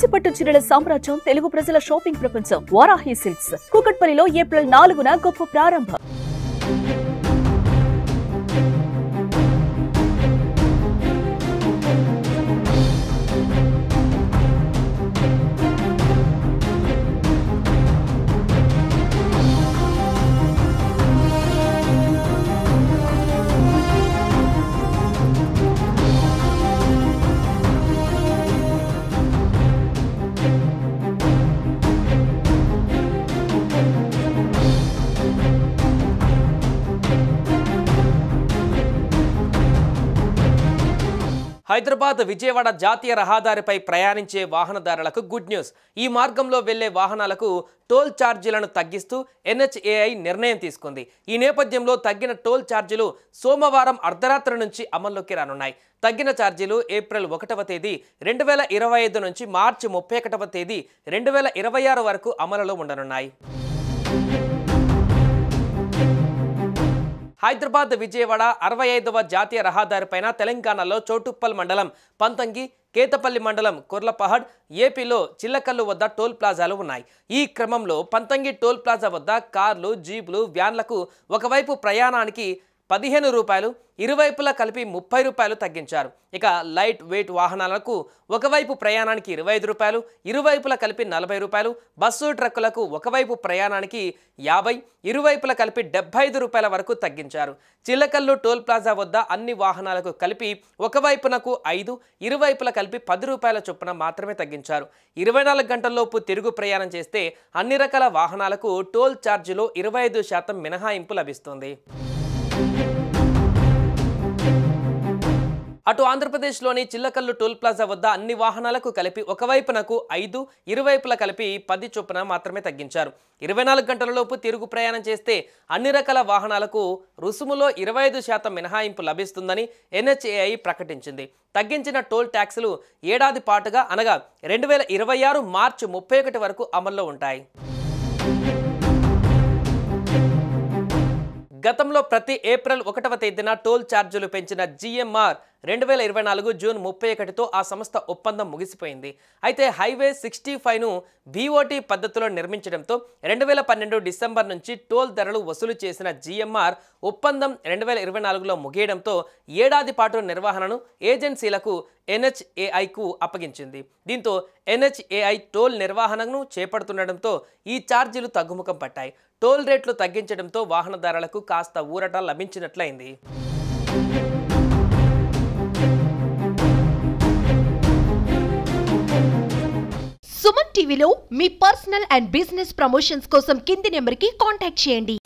కంచిపట్టు చీరల సామ్రాజ్యం తెలుగు ప్రజల షాపింగ్ ప్రపంచం వారాహి సిల్క్స్ కూకట్పల్లిలో ఏప్రిల్ 4న గొప్ప ప్రారంభం. హైదరాబాద్ విజయవాడ జాతీయ రహదారిపై ప్రయాణించే వాహనదారులకు గుడ్ న్యూస్. ఈ మార్గంలో వెళ్లే వాహనాలకు టోల్ ఛార్జీలను తగ్గిస్తూ NHAI నిర్ణయం తీసుకుంది. ఈ నేపథ్యంలో తగ్గిన టోల్ ఛార్జీలు సోమవారం అర్ధరాత్రి నుంచి అమల్లోకి రానున్నాయి. తగ్గిన ఛార్జీలు ఏప్రిల్ 1వ తేదీ 2025 నుంచి మార్చి 31వ తేదీ 2026 వరకు అమలులో ఉండనున్నాయి. హైదరాబాద్ విజయవాడ 65వ జాతీయ రహదారిపైన తెలంగాణలో చౌటుప్పల్ మండలం పంతంగి, కేతపల్లి మండలం కొర్లపహడ్, ఏపీలో చిల్లకల్లు వద్ద టోల్ ప్లాజాలు ఉన్నాయి. ఈ క్రమంలో పంతంగి టోల్ ప్లాజా వద్ద కార్లు, జీపులు, వ్యాన్లకు ఒకవైపు ప్రయాణానికి 15 రూపాయలు, ఇరువైపులా కలిపి 30 రూపాయలు తగ్గించారు. ఇక లైట్ వెయిట్ వాహనాలకు ఒకవైపు ప్రయాణానికి 25 రూపాయలు, ఇరువైపులా కలిపి 40 రూపాయలు, బస్సు ట్రక్కులకు ఒకవైపు ప్రయాణానికి 50, ఇరువైపులా కలిపి 75 రూపాయల వరకు తగ్గించారు. చిల్లకల్లు టోల్ ప్లాజా వద్ద అన్ని వాహనాలకు కలిపి ఒకవైపునకు 5, ఇరువైపులా కలిపి 10 రూపాయల చొప్పున మాత్రమే తగ్గించారు. 24 గంటల్లోపు తిరుగు ప్రయాణం చేస్తే అన్ని రకాల వాహనాలకు టోల్ ఛార్జీలో 25% మినహాయింపు లభిస్తుంది. అటు ఆంధ్రప్రదేశ్లోని చిల్లకల్లు టోల్ ప్లాజా వద్ద అన్ని వాహనాలకు కలిపి ఒకవైపునకు 5, ఇరువైపులా కలిపి 10 చొప్పున మాత్రమే తగ్గించారు. 24 గంటలలోపు తిరుగు ప్రయాణం చేస్తే అన్ని రకాల వాహనాలకు రుసుములో 25% మినహాయింపు లభిస్తుందని NHAI ప్రకటించింది. తగ్గించిన టోల్ ట్యాక్సులు ఏడాది పాటుగా అనగా 2026 మార్చి 31 వరకు అమల్లో ఉంటాయి. గతంలో ప్రతి ఏప్రిల్ 1వ తేదీన టోల్ ఛార్జీలు పెంచిన GMR 2024 జూన్ 31తో ఆ సంస్థ ఒప్పందం ముగిసిపోయింది. అయితే హైవే 65ను BOT పద్ధతిలో నిర్మించడంతో 2012 డిసెంబర్ నుంచి టోల్ ధరలు వసూలు చేసిన GMR ఒప్పందం 2024లో ముగియడంతో ఏడాది పాటు నిర్వహణను ఏజెన్సీలకు NHAIకు అప్పగించింది. దీంతో NHAI టోల్ నిర్వహణను చేపడుతుండటంతో ఈ ఛార్జీలు తగ్గుముఖం పట్టాయి. టోల్ రేట్లు తగ్గించడంతో వాహనదారులకు కాస్త ఊరట లభించినట్లయింది. సుమన్ టీవీలో మీ పర్సనల్ అండ్ బిజినెస్ ప్రమోషన్స్ కోసం కింది నెంబర్కి కాంటాక్ట్ చేయండి.